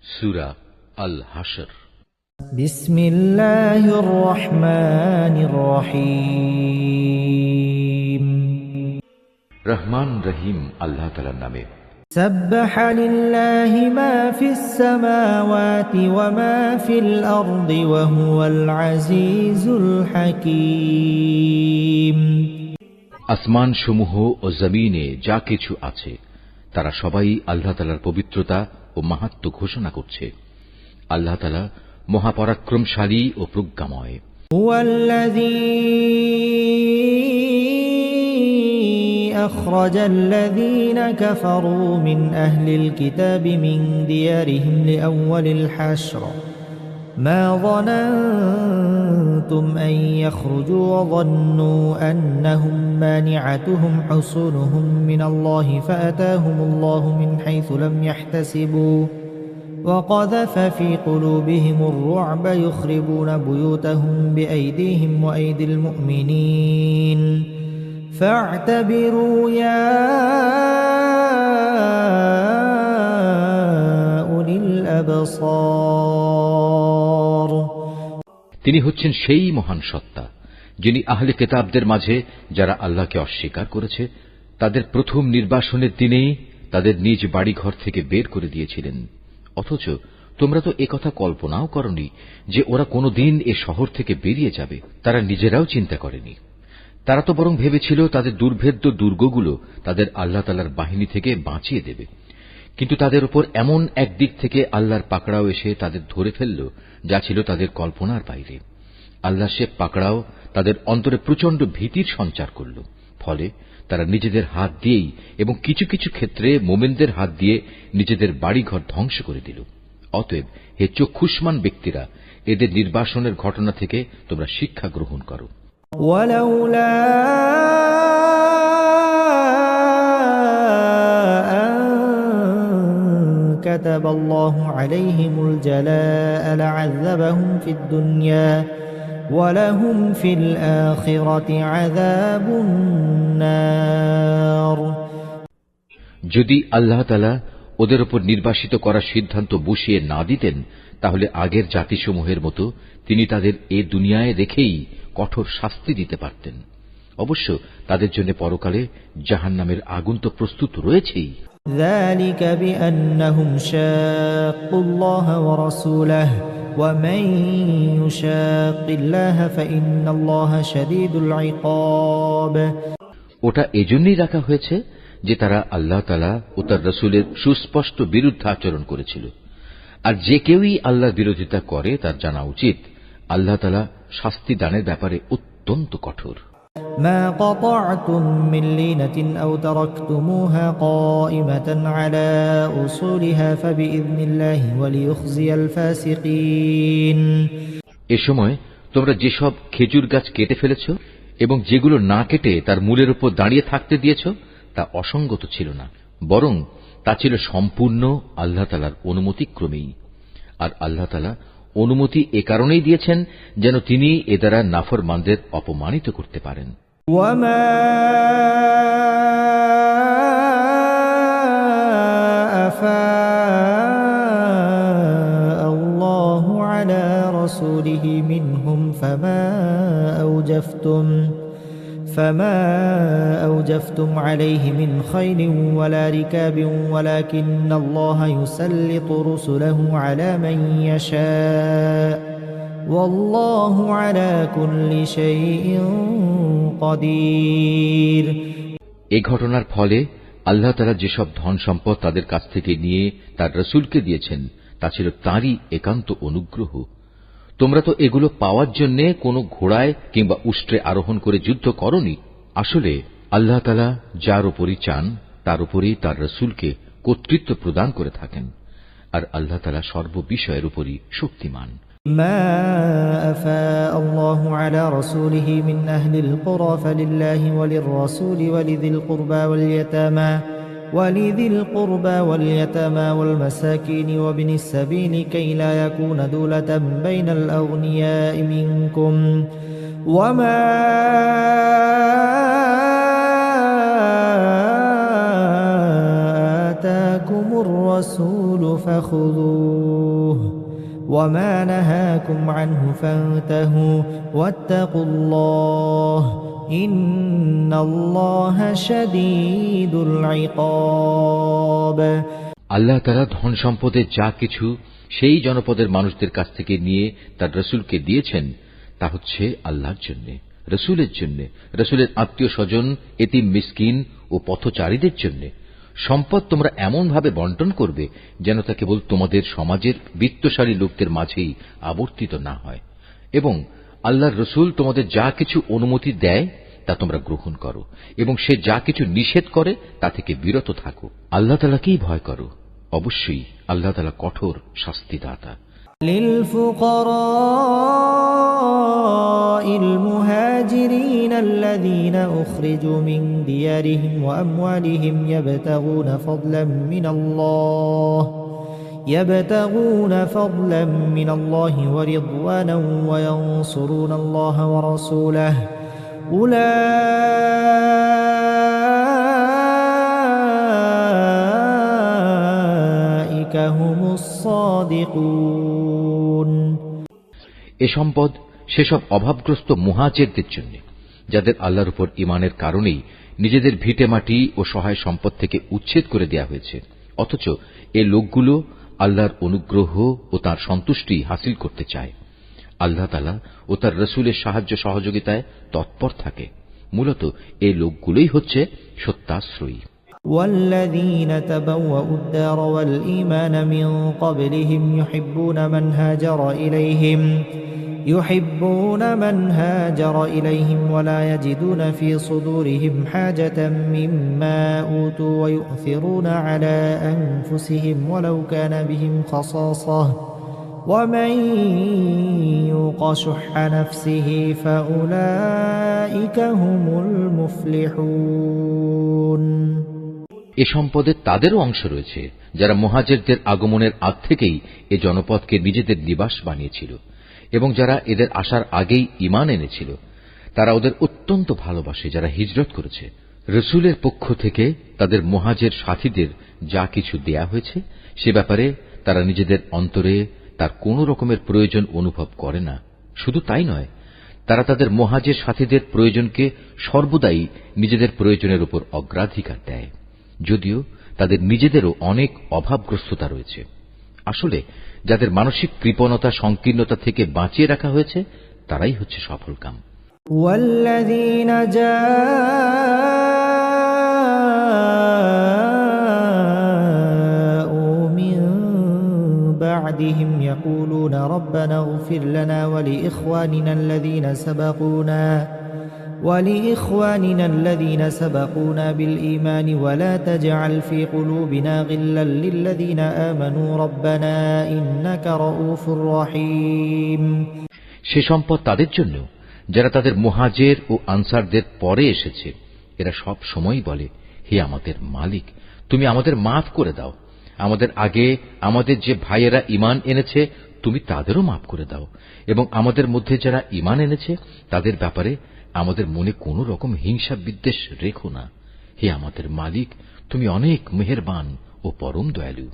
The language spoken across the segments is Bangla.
সূরা আল হাশর। বিসমিল্লাহির রহমানির রহিম। রহমান রহিম আল্লাহ তাআলার নামে। সাব্বাহা লিল্লাহি মা ফিস সামাওয়াতি ওয়া মা ফিল আরদি ওয়া হুয়াল আজিজুল হাকীম। আসমান সমূহ ও জমিনে যা কিছু আছে তারা সবাই আল্লাহ তাআলার পবিত্রতা ও মাহাত্ম্য ঘোষণা করছে। আল্লাহ তাআলা মহাপরাক্রমশালী ও প্রজ্ঞাময়। হুয়াল্লাযী আখরাজাল্লাযীনা কাফারু মিন আহলিল কিতাবি মিন দিয়ারিহিম লিআউয়ালিল হাশর ما ظننتم أن يخرجوا وظنوا أنهم مانعتهم حصونهم من الله فأتاهم الله من حيث لم يحتسبوا وقذف في قلوبهم الرعب يخربون بيوتهم بأيديهم وأيدي المؤمنين فاعتبروا يا أولي الأبصار। তিনি হচ্ছেন সেই মহান সত্তা যিনি আহলে কিতাবদের মাঝে যারা আল্লাহকে অস্বীকার করেছে তাদের প্রথম নির্বাসনের দিনেই তাদের নিজ বাড়িঘর থেকে বের করে দিয়েছিলেন। অথচ তোমরা তো একথা কল্পনাও করনি যে ওরা কোনোদিন এ শহর থেকে বেরিয়ে যাবে। তারা নিজেরাও চিন্তা করেনি। তারা তো বরং ভেবেছিল তাদের দুর্ভেদ্য দুর্গগুলো তাদের আল্লাহ তাআলার বাহিনী থেকে বাঁচিয়ে দেবে। কিন্তু তাদের উপর এমন একদিক থেকে আল্লাহর পাকড়াও এসে তাদের ধরে ফেলল যা ছিল তাদের কল্পনার বাইরে। আল্লাহ সে পাকড়াও তাদের অন্তরে প্রচন্ড ভীতির সঞ্চার করল। ফলে তারা নিজেদের হাত দিয়েই এবং কিছু কিছু ক্ষেত্রে মোমেনদের হাত দিয়ে নিজেদের বাড়িঘর ধ্বংস করে দিল। অতএব হে চক্ষুষ্মান ব্যক্তিরা, এদের নির্বাসনের ঘটনা থেকে তোমরা শিক্ষা গ্রহণ করো। ওয়ালাউলা كتب الله عليهم الجلاء لعذبهم في الدنيا ولهم في الآخرة عذاب النار। যদি আল্লাহ তাআলা ওদের উপর নির্বাসিত করার সিদ্ধান্ত বসিয়ে না দিতেন তাহলে আগের জাতিসমূহের মতো তিনি তাদের এ দুনিয়ায় রেখেই কঠোর শাস্তি দিতে পারতেন। অবশ্য তাদের জন্য পরকালে জাহান্নামের আগুন তো প্রস্তুত রয়েছেই। ذلك بأنهم شاقوا الله ورسوله ومن يشاق الله فإن الله شديد العقاب। ওটা এজন্যই রাখা হয়েছে যে তারা আল্লাহ তাআলা ও তার রাসূলের সুস্পষ্ট বিরুদ্ধাচরণ করেছিল। আর যে কেউই আল্লাহর বিরোধিতা করে তার জানা উচিত আল্লাহ তাআলা শাস্তি দানের ব্যাপারে অত্যন্ত কঠোর। ما قطعتم من لينة أو تركتموها قائمة على أصولها فبإذن الله وليخزي الفاسقين। এ সময় তোমরা যেসব খেজুর গাছ কেটে ফেলেছ এবং যেগুলো না কেটে তার মূলের উপর দাঁড়িয়ে থাকতে দিয়েছ তা অসঙ্গত ছিল না, বরং তা ছিল সম্পূর্ণ আল্লাহ তাআলার অনুমতিক্রমেই। আর আল্লাহ তাআলা অনুমতি এ কারণেই দিয়েছেন যেন তিনি এ দ্বারা নাফরমানদের অপমানিত করতে পারেন। وما أفاء الله على رسوله منهم فما أوجفتم عليه من خيل ولا ركاب ولكن الله يسلط رسله على من يشاء والله على كل شيء قدير। এই ঘটনার ফলে আল্লাহ তাআলা যেসব ধন সম্পদ তাদের কাছ থেকে নিয়ে তার রাসূলকে দিয়েছেন তা ছিল তাঁরই একান্ত অনুগ্রহ। তোমরা তো এগুলো পাওয়ার জন্য কোনো ঘোড়ায় কিংবা উষ্ট্রে আরোহণ করে যুদ্ধ করনি। আসলে আল্লাহ তাআলা যার উপরই চান তার উপরই তার রাসূলকে কর্তৃত্ব প্রদান করে থাকেন। আর আল্লাহ তাআলা সর্ববিষয়ের উপরই শক্তিমান। ما أفاء الله على رسوله من أهل القرى فلله وللرسول ولذي القربى واليتامى والمساكين وابن السبيل كي لا يكون دولة بين الأغنياء منكم وما آتاكم الرسول فخذوه وما نهاكم عنه فانتهوا واتقوا الله إن الله شديد العقاب আল্লাহ তাআলা ধন সম্পদের যা কিছু সেই জনপদের মানুষদের কাছ থেকে নিয়ে তার রাসূলকে দিয়েছেন তা হচ্ছে আল্লাহর জন্য, রাসূলের জন্য, রাসূলের আত্মীয় স্বজন, এতিম মিসকিন ও পথচারীদের জন্য। সম্পদ তোমরা এমন ভাবে বন্টন করবে যেন তা কেবল তোমাদের সমাজের বিত্তশালী লোকদের মাঝেই আবর্তিত না হয়, এবং আল্লাহর রাসূল তোমাদের যা কিছু অনুমতি দেয় তা তোমরা গ্রহণ করো, এবং সে যা কিছু নিষেধ করে তা থেকে বিরত থাকো। আল্লাহ তাআলাকেই ভয় করো, অবশ্যই আল্লাহ তাআলা কঠোর শাস্তিদাতা। للفقراء المهاجرين الذين أخرجوا من ديارهم وأموالهم يبتغون فضلا من الله ورضوانا وينصرون الله ورسوله أولئك هم الصادقون এ সম্পদ সেসব অভাবগ্রস্ত মুহাজিরদের জন্য যাদের আল্লাহর উপর ঈমানের কারণেই নিজেদের ভিটেমাটি ও সহায় সম্পদ থেকে উচ্ছেদ করে দেয়া হয়েছে, অথচ এ লোকগুলো আল্লাহর অনুগ্রহ ও তাঁর সন্তুষ্টি হাসিল করতে চায়। আল্লাহ তাআলা ও তার রাসূলের সাহায্য সহযোগিতায় তৎপর থাকে। মূলত এই লোকগুলোই হচ্ছে সত্যাশ্রয়ী। والذين تبوأوا الدار والإيمان من قبلهم يحبون من هاجر إليهم ولا يجدون في صدورهم حاجة مما أوتوا ويؤثرون على أنفسهم ولو كان بهم خصاصة ومن يوق شح نفسه فأولئك هم المفلحون এ সম্পদে তাদেরও অংশ রয়েছে যারা মুহাজিরদের আগমনের আগ থেকেই এ জনপদকে নিজেদের নিবাস বানিয়েছিল এবং যারা এদের আসার আগেই ঈমান এনেছিল। তারা ওদের অত্যন্ত ভালোবাসে যারা হিজরত করেছে। রাসূলের পক্ষ থেকে তাদের মুহাজির সাথীদের যা কিছু দেয়া হয়েছে সে ব্যাপারে তারা নিজেদের অন্তরে তার কোনো রকমের প্রয়োজন অনুভব করে না। শুধু তাই নয়, তারা তাদের মুহাজির সাথীদের প্রয়োজনকে সর্বদাই নিজেদের প্রয়োজনের উপর অগ্রাধিকার দেয়, যদিও তাদের নিজেদেরও অনেক অভাবগ্রস্ততা রয়েছে। আসলে যাদের মানসিক কৃপণতা সংকীর্ণতা থেকে বাঁচিয়ে রাখা হয়েছে তারাই হচ্ছে সফলকাম। والذين جاءوا من بعدهم يقولون ربنا اغفر لنا ولإخواننا الذين سبقونا بالإيمان ولا تجعل في قلوبنا غلا للذين آمنوا ربنا إنك رؤوف رحيم সে সম্পদ তাদের জন্য যারা তাদের মুহাজির ও আনসারদের পরে এসেছে। এরা সব সময় বলে, হে আমাদের মালিক, তুমি আমাদের মাফ করে দাও। আমাদের আগে আমাদের যে ভাইয়েরা ঈমান এনেছে তুমি তাদেরও মাফ করে দাও, এবং আমাদের মধ্যে যারা ঈমান এনেছে তাদের ব্যাপারে আমাদের মনে কোনো রকম হিংসা বিদ্বেষ রেখো না। হে আমাদের মালিক, তুমি অনেক মেহেরবান ও পরম দয়ালু।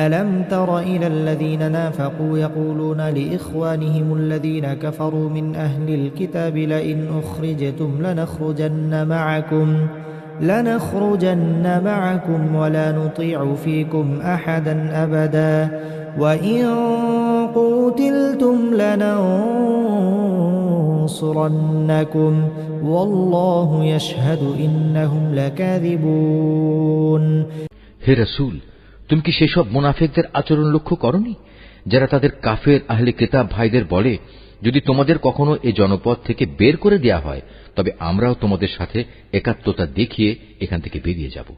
ألم تر إلى الذين نافقوا يقولون لإخوانهم الذين كفروا من أهل الكتاب لئن أخرجتم لنخرجن معكم ولا نطيع فيكم أحدا أبدا وإن قوتلتم لننصرنكم والله يشهد إنهم لكاذبون হে রাসূল, তুমি কি সেসব মুনাফিকদের আচরণ লক্ষ্য করনি যারা তাদের কাফের আহলে কিতাব ভাইদের বলে, যদি তোমাদের কখনো এ জনপদ থেকে বের করে দেয়া হয় তবে আমরাও তোমাদের সাথে একাত্মতা দেখিয়ে এখান থেকে বেরিয়ে যাব,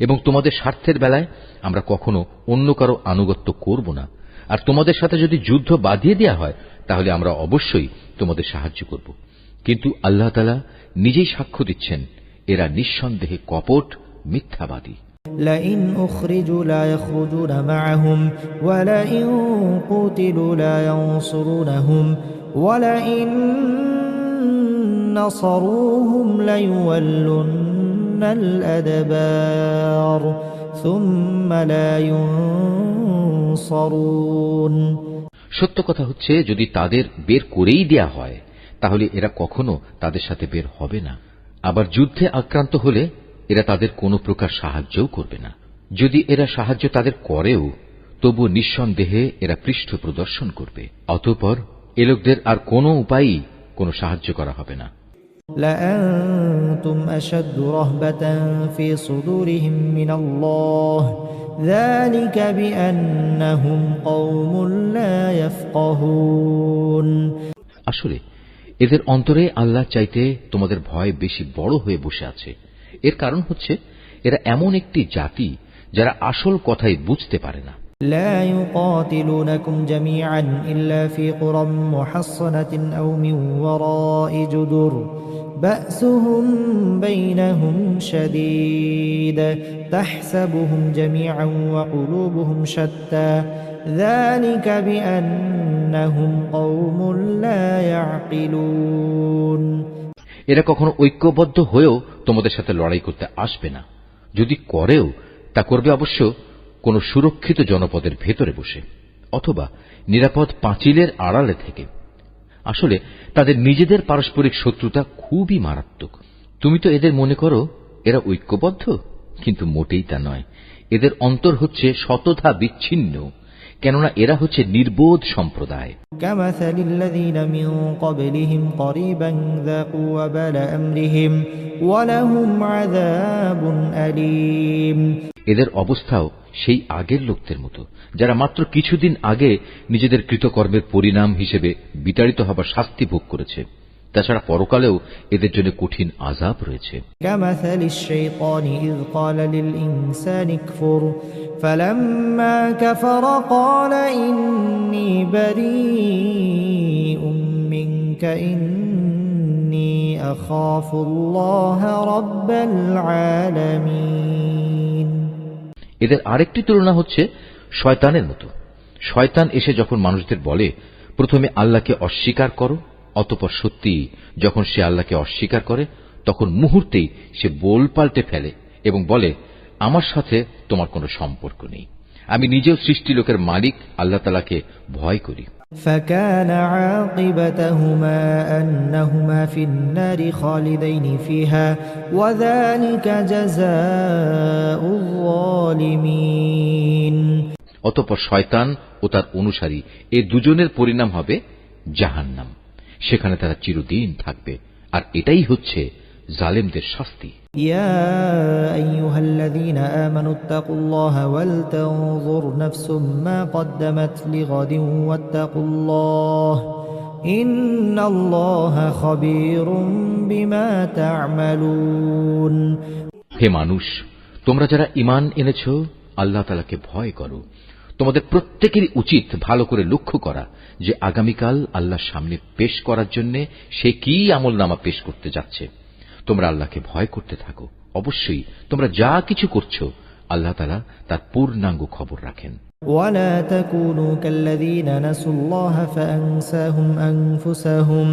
এবং তোমাদের স্বার্থের বেলায় আমরা কখনো অন্য কারো আনুগত্য করব না। আর তোমাদের সাথে যদি যুদ্ধ বাঁধিয়ে দেয়া হয় তাহলে আমরা অবশ্যই তোমাদের সাহায্য করব। কিন্তু আল্লাহ তাআলা নিজেই সাক্ষ্য দিচ্ছেন, এরা নিঃসন্দেহে কপট মিথ্যাবাদী। لئن أخرجوا لا يخرجون معهم ولئن قتلوا لا ينصرونهم ولئن نصروهم ليولن الأدبار ثم لا ينصرون ينصرون সত্য কথা হচ্ছে, যদি তাদের বের করেই দেয়া হয় তাহলে এরা কখনো তাদের সাথে বের হবে না। আবার যুদ্ধে আক্রান্ত হলে এরা তাদের কোনো প্রকার সাহায্যও করবে না। যদি এরা সাহায্য তাদের করেও তবু নিঃসন্দেহে এরা পৃষ্ঠ প্রদর্শন করবে। অতঃপর এ লোকদের আর কোনো উপায়ই কোনো সাহায্য করা হবে না। لأنتم أشد رهبة في صدورهم من الله ذلك بأنهم قوم لا يفقهون আসলে এদের অন্তরে আল্লাহ চাইতে তোমাদের ভয় বেশি বড় হয়ে বসে আছে। এর কারণ হচ্ছে এরা এমন একটি জাতি যারা আসল কথাই বুঝতে পারে না। لا يقاتلونكم جميعا إلا في قرى محصنة أو من وراء جدر بأسهم بينهم شديد تحسبهم جميعا وقلوبهم شتى ذلك بأنهم قوم لا يعقلون এরা কখনো ঐক্যবদ্ধ হয়েও তোমাদের সাথে লড়াই করতে আসবে না। যদি করেও তা করবে অবশ্য কোন সুরক্ষিত জনপদের ভেতরে বসে অথবা নিরাপদ পাঁচিলের আড়ালে থেকে। আসলে তাদের নিজেদের পারস্পরিক শত্রুতা খুবই মারাত্মক। তুমি তো এদের মনে করো এরা ঐক্যবদ্ধ, কিন্তু মোটেই তা নয়। এদের অন্তর হচ্ছে শতধা বিচ্ছিন্ন, কেননা এরা হচ্ছে নির্বোধ সম্প্রদায়। كمثل الذين من قبلهم قريبا ذاقوا وبال أمرهم ولهم عذاب أليم এদের অবস্থাও সেই আগের লোকদের মতো, যারা মাত্র কিছুদিন আগে নিজেদের কৃতকর্মের পরিণাম হিসেবে বিতাড়িত হবার শাস্তি ভোগ করেছে। তাছাড়া পরকালেও এদের জন্য কঠিন আযাব রয়েছে। كمثل الشيطان إذ قال للإنسان اكفر فلما كفر قال إني بريء منك إني أخاف الله رب العالمين এদের আরেকটি তুলনা হচ্ছে শয়তানের মতো। শয়তান এসে যখন মানুষদের বলে প্রথমে আল্লাহকে অস্বীকার করো, অতঃপর সত্যি যখন সে আল্লাহকে অস্বীকার করে তখন মুহূর্তেই সে বোল পাল্টে ফেলে এবং বলে আমার সাথে তোমার কোনো সম্পর্ক নেই, আমি নিজেও সৃষ্টি লোকের মালিক আল্লাহ তাআলাকে ভয় করি। فكان عاقبتهما أنهما في النار خالدين فيها وذلك جزاء الظالمين অতঃপর শয়তান ও তার অনুসারী এই দুজনের পরিণাম হবে জাহান্নাম, সেখানে তারা চিরদিন থাকবে, আর এটাই হচ্ছে জালেমদের শাস্তি। يا أيها الذين آمنوا اتقوا الله ولتنظر نفس ما قدمت لغد واتقوا الله إن الله خبير بما تعملون হে মানুষ, তোমরা যারা ঈমান এনেছ আল্লাহ তাআলাকে ভয় করো। তোমাদের প্রত্যেকেরই উচিত ভালো করে লক্ষ্য করা যে আগামীকাল আল্লাহর সামনে পেশ করার জন্য সে কি আমলনামা পেশ করতে যাচ্ছে। তোমরা আল্লাহকে ভয় করতে থাকো। অবশ্যই তোমরা যা কিছু করছো আল্লাহ তাআলা তার পূর্ণাঙ্গ খবর রাখেন। ولا تكونوا كالذين نسوا الله فأنساهم أنفسهم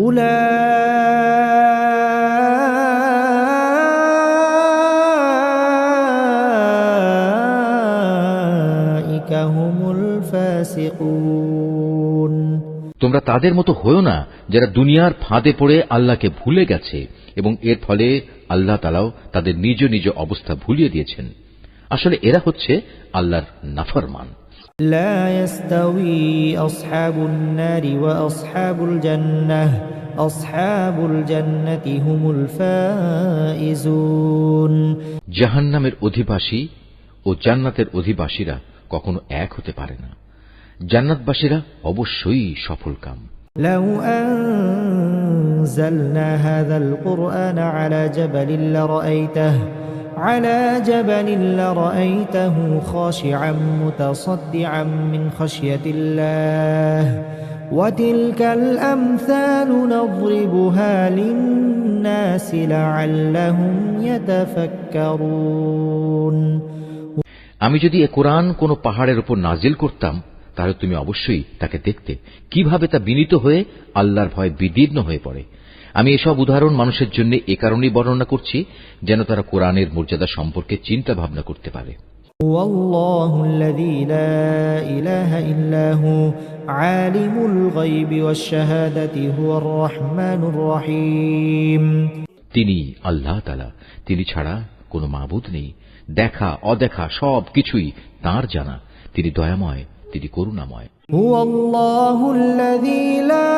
أولئك هم الفاسقون তোমরা তাদের মতো হয়ো না যারা দুনিয়ার ফাঁদে পড়ে আল্লাহকে ভুলে গেছে এবং এর ফলে আল্লাহ তাআলাও তাদের নিজ নিজ অবস্থা ভুলিয়ে দিয়েছেন। আসলে এরা হচ্ছে আল্লাহর নাফরমান। لا يستوي أصحاب النار وأصحاب الجنة أصحاب الجنة هم الفائزون জাহান্নামের অধিবাসী ও জান্নাতের অধিবাসীরা কখনো এক হতে পারে না। জান্নাতবাসীরা অবশ্যই সফলকাম। لو أنزلنا هذا القرآن على جبل لرأيته خاشعا متصدعا من خشية الله وتلك الأمثال نضربها للناس لعلهم يتفكرون আমি যদি এ কোরআন কোন পাহাড়ের উপর নাজিল করতাম তাহলে তুমি অবশ্যই তাকে দেখতে কিভাবে তা বিনীত হয়ে আল্লাহর ভয়ে বিদীর্ণ হয়ে পড়ে। আমি এসব উদাহরণ মানুষের জন্য এ কারণেই বর্ণনা করছি যেন তারা কোরআনের মর্যাদা সম্পর্কে চিন্তা ভাবনা করতে পারে। هو الله الذي لا إله إلا هو عالم الغيب والشهادة هو الرحمن الرحيم তিনি আল্লাহ তাআলা, তিনি ছাড়া কোনো মাবুদ নেই। দেখা অদেখা সব কিছুই তাঁর জানা। তিনি দয়াময়, তিনি করুণাময়। هو الله الذي لا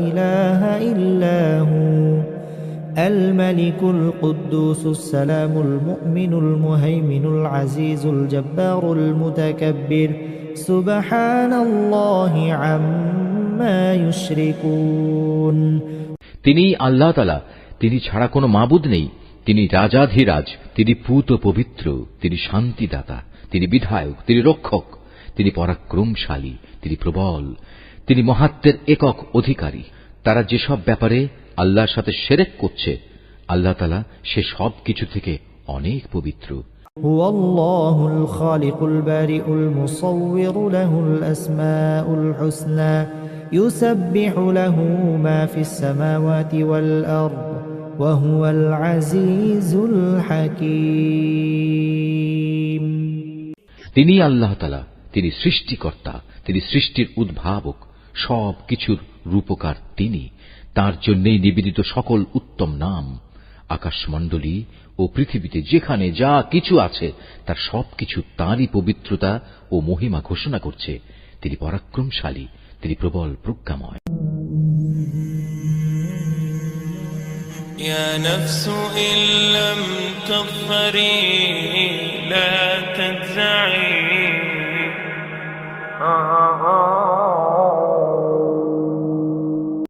إله إلا هو الملك القدوس السلام المؤمن المهيمن العزيز الجبار المتكبر سبحان الله عما يشركون তিনি আল্লাহ তাআলা, তিনি ছাড়া কোনো মাবুদ নেই। তিনি রাজাধিরাজ, তিনি পূত পবিত্র, তিনি শান্তিদাতা, তিনি বিধায়ক, তিনি রক্ষক, তিনি পরাক্রমশালী, তিনি প্রবল, তিনি মহাত্মের একক অধিকারী। তারা যেসব ব্যাপারে আল্লাহর সাথে শিরক করছে, আল্লাহ তাআলা সে সব কিছু থেকে অনেক পবিত্র। هو الله الخالق البارئ المصور له الأسماء الحسنى يسبح له ما في السماوات والأرض وهو العزيز الحكيم তিনি আল্লাহ তাআলা, তিনি সৃষ্টিকর্তা, তিনি সৃষ্টির উদ্ভাবক, সব কিছুর রূপকার তিনি। তাঁর জন্যই নিবেদিত সকল উত্তম নাম। আকাশমণ্ডলী ও পৃথিবীতে যেখানে যা কিছু আছে তার সবকিছু তাঁরই পবিত্রতা ও মহিমা ঘোষণা করছে। তিনি পরাক্রমশালী, তিনি প্রবল প্রজ্ঞাময়। يا نفس إن لم تظفري لا تجزعي